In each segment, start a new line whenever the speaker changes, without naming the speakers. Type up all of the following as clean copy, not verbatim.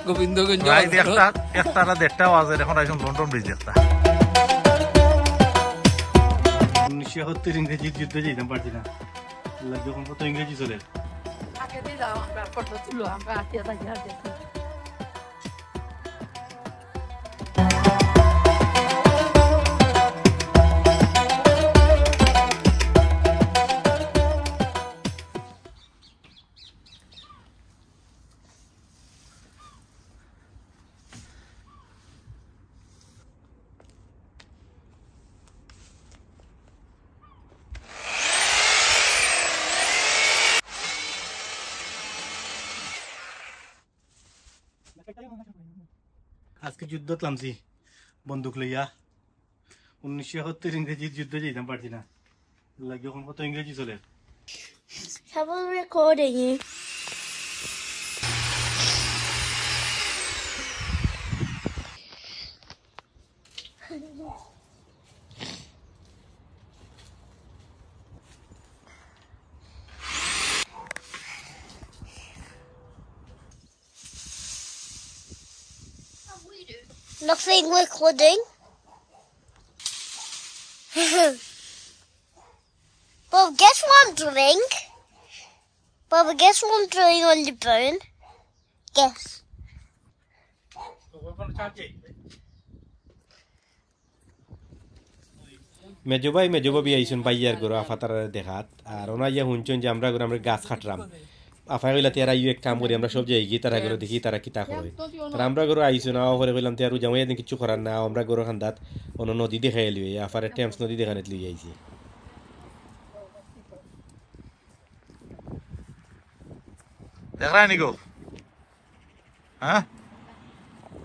গোবিন্দগঞ্জ
একটা 1:30 বাজে এখন আইসুন লন্ডন ব্রিজ একটা 1970 ইংরেজি যুদ্ধ যেতাম পারছি না যখন কত ইংরেজি চলে
আগে দিয়ে যাও আমরা ফটো তুলো আমরা আটিয়া থাকি আর দেখি
আজকে যুদ্ধ নামছি বন্দুক লইয়া 1970 ইংরেজি যুদ্ধ যেতাম পারছি না যখন কত ইংরেজি চলে
Trouble recording you. Nothing recording. Bob, guess what I'm doing? Bob, guess what I'm doing on the phone? Guess.
মেজবাই আইসুন বাইয়ার গরো আফাতার দেখাত আর ওনা ইয়া হুনচুন যে আমরা গাছ কাটরাম আফাই কইলা তেরা ইউ এক কাম করি আমরা সব যাই গিয়ে তারা গরো দেখি তারা কিতা করে আর আমরা গরো আইসুন আও করে কইলাম তেরা জামাই দিন কিছু করার না আমরা গরো খান্দাত অন্য নদী দেখাই লিয়ে আফারে টেমস নদী দেখানে লিয়ে আইছি
দেখা নি গো হ্যাঁ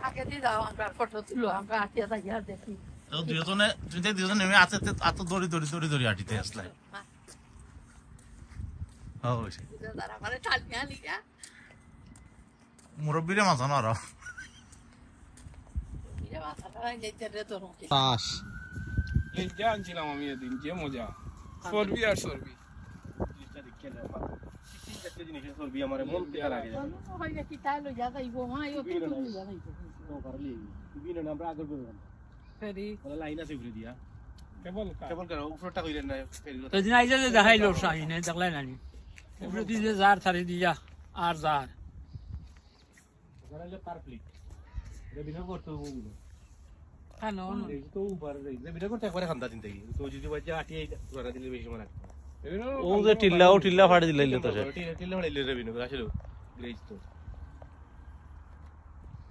আগে দিয়ে যাও আমরা ফটো তুলো আমরা আটিয়া থাকি আর দেখি
তো দুজনে নেমে আছে এত দড়ি আটিতে আসলে
মানে টালিয়া লিয়া
মুরব্বীরে মাছ না আরো
পাস জানছিলাম আমি এদিন যে মজা সরবি আর সরবি
সরবি আমার মন পেয়া লাগে
কি তাইলো যা যাইবো হ্যাঁ ইও কিন্তু
বিনা আমরা আগর করব
ফেরি
ওলা লাইন আছে ঘুরে দিয়া
কেবল
করো উপরটা কইলেন না ফেরি
তো দিন আইজা যে দেখাইলো শাহিনে দেখলাই নানি উপরে দিয়ে জার থারি দিয়া আর জার
গরালে পারফেক্ট রেবিনা করতে ওগুলো
কেন
তো উপরে রেবিনা করতে একবারে খান্দা দিন তাই তো যদি বাজে আটি গরা দিলে বেশি মনে
ও যে টিল্লা ফাড়ি দিলে তো স্যার
টিল্লা ফাড়ি দিলে রেবিনা আসলে গ্রেজ তো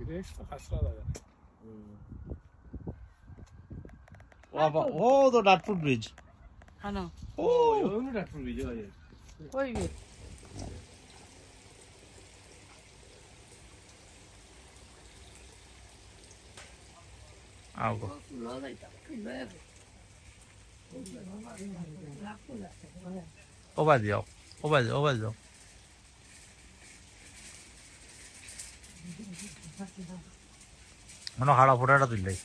গ্রেস হাসরা লাগা
ও তো ডাটফুট ব্রিজ
কেন
ও ওই ডাক্তার বিজয় হয়
ওই
আও গো ও বাজ যাও মনে হাড়া ফোটাটা তুললাই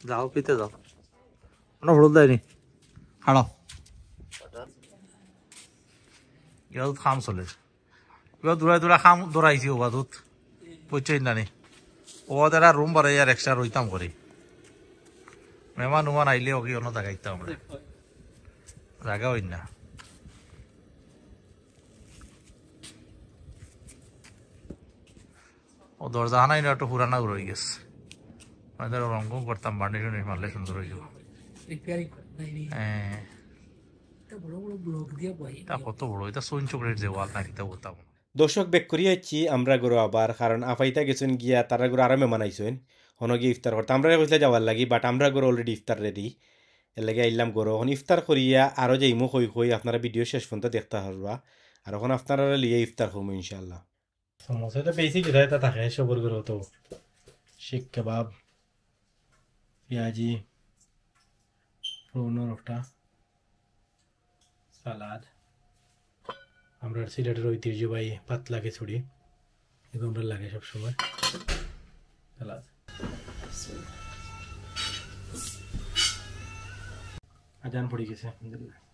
যাও পিতে যাও কোনো ভুল দেয়নি হাড়ো ইয়াও খাম চলে ইয়া দূরা খাম দৌড়াইছি ওবা দুধ পৌঁছাই নানি ও তারা রুম বাড়াই আর এক্সট্রা রইতাম করি মেহমান উমান আইলে ওকে অন্য জায়গাইতাম আমরা জায়গা হই না ও দরজা আনাই না একটু পুরানা রয়ে গেছে আমাদের রঙ করতাম বান্ডি শুনে মারলে সুন্দর হয়ে যাবো হ্যাঁ কত বড় এটা সোন চকলেট যে ওয়াল নাকি তা বলতাম
দর্শক বেক করিয়াছি আমরা গরো আবার কারণ আফাইতা গেছেন গিয়া তারা গরো আরামে মানাইছেন হনো গিয়ে ইফতার করতে আমরা কইলে যাওয়ার লাগি বাট আমরা গরো অলরেডি ইফতার রেডি এর লাগে আইলাম গরো এখন ইফতার করিয়া আরও যে ইমো কই আপনারা ভিডিও শেষ পর্যন্ত দেখতে পারবা আর এখন আপনারা লিয়ে ইফতার করবো ইনশাল্লাহ সমোসা তো বেশি যেটা থাকে সবর গরো তো শিক কাবাব পেঁয়াজি প্রোনোর একটা সালাদ আমরা সিলেটের ঐতিহ্যবাহী পাতলা খিচুড়ি এগুলো আমরা লাগে সবসময় সালাদ আজান পড়ে গেছে আলহামদুলিল্লাহ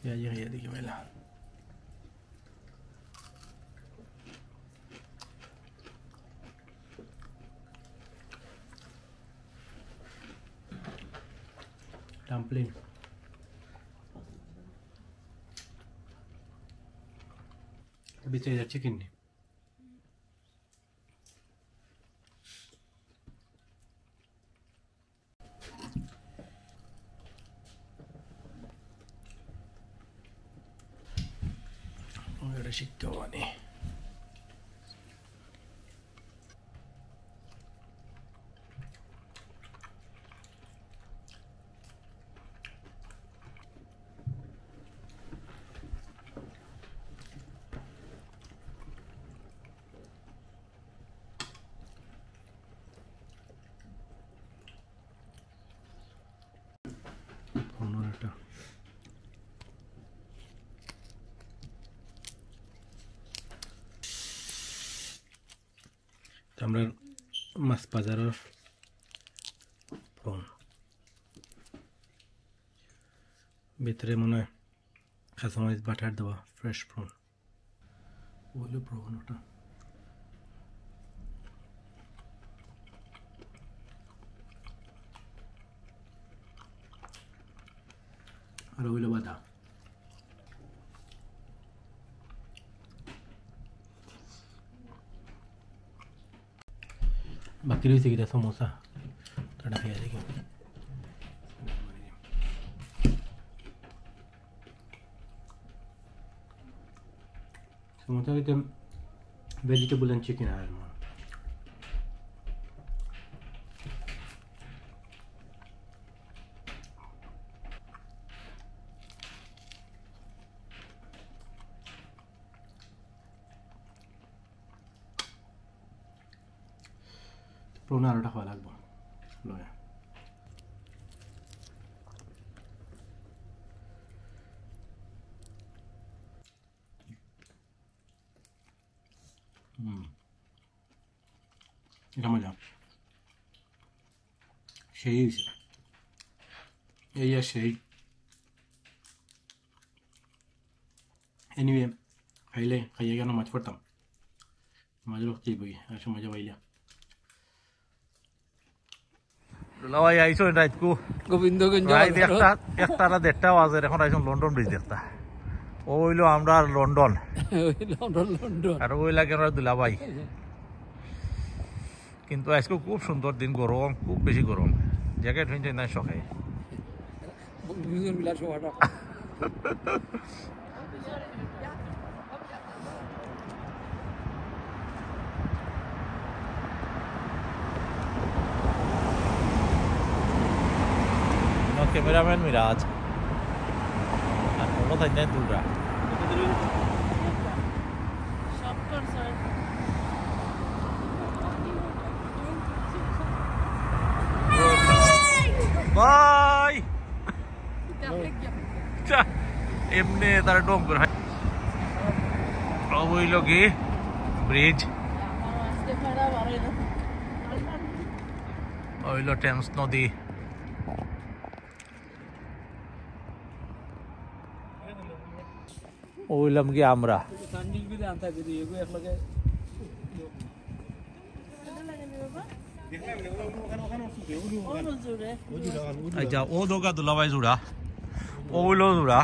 Ya llegué, ya dígamela. Dumpling. ভিতরে যাচ্ছে কিনে ওটা শিক্ষা মানে পনেরোটা আমরা মাছ বাজারের প্রন ভিতরে মনে হয় কাঁচামরিচ বাটার দেওয়া ফ্রেশ প্রন ওগুলো প্রন ওটা আর ওগুলো বাদা বাকি রয়েছে কিটা সমোসা তাটা খেয়ে দেখি সমোসা খেতে ভেজিটেবল অ্যান্ড চিকেন আর প্রোন আরোটা খাওয়া লাগবো লয়া এটা মজা সেই হয়েছে এই আর সেই এনিওয়ে খাইলে খাইয়ে কেন মাছ পড়তাম মাছ রক্তই বই আর মজা পাইলা
দুলাভাই আইসো রাতকু
গোবিন্দগঞ্জ
রাত একটা না 1:30 বাজে এখন আইসো লন্ডন ব্রিজ দেখতা ও হইলো আমরা লন্ডন
লন্ডন
আর ওই লাগে আমরা দুলাভাই কিন্তু আজকে খুব সুন্দর দিন গরম খুব বেশি গরম জ্যাকেট হইছে না শখে ক্যামেরাম্যান মিরাজ আর কোনো থাই নাই দুলরা বাই এমনি তারা ডোম করে হইল কি ব্রিজ হইল টেমস নদী ওইলাম কি আমরা আচ্ছা ও দোকা দুলাভাই জোড়া ওইলো জোড়া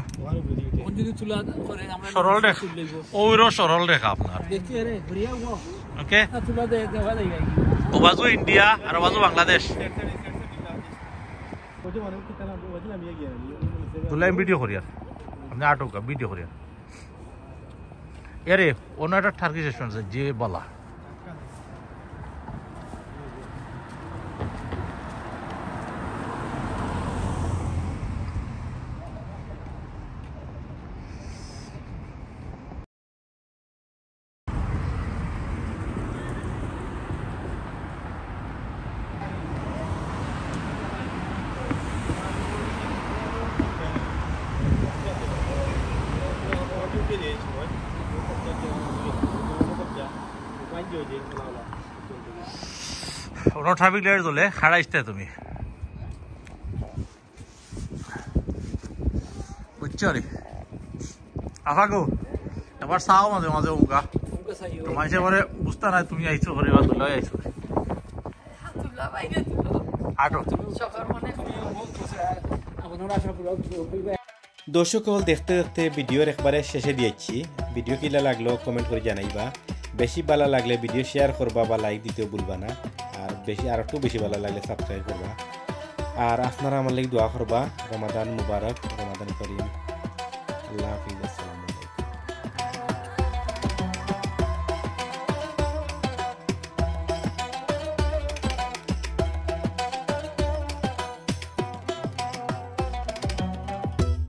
সরল রেখা ওইরও সরল রেখা আপনার ওকে ও বাজু ইন্ডিয়া আর বাজু বাংলাদেশ তুলাই ভিডিও করি আর আপনি আটকা ভিডিও করি আর এরে অন্য একটা টার্কিশ রেস্টুরেন্ট আছে যে বলা ওরা ট্রাফিক লাইট জ্বলে খাড়াইতে তুমি বুঝছো রে আফাগো এবার চাও মাঝে মাঝে উঙ্কা মাঝে পরে বুঝতে নাই তুমি আইছো ঘরে বা তুলাই আইছো আটো
দর্শক হল দেখতে দেখতে ভিডিওর একবারে শেষে দিয়েছি ভিডিও কিলা লাগলো কমেন্ট করে জানাইবা বেশি ভালো লাগলে ভিডিও শেয়ার করবা বা লাইক দিতেও ভুলবা না আর বেশি আর একটু বেশি ভালো লাগলে সাবস্ক্রাইব করবা আর আপনারা আমার লাগি দোয়া করবা রমাদান মুবারক রমাদান করিম আল্লাহ হাফিজ।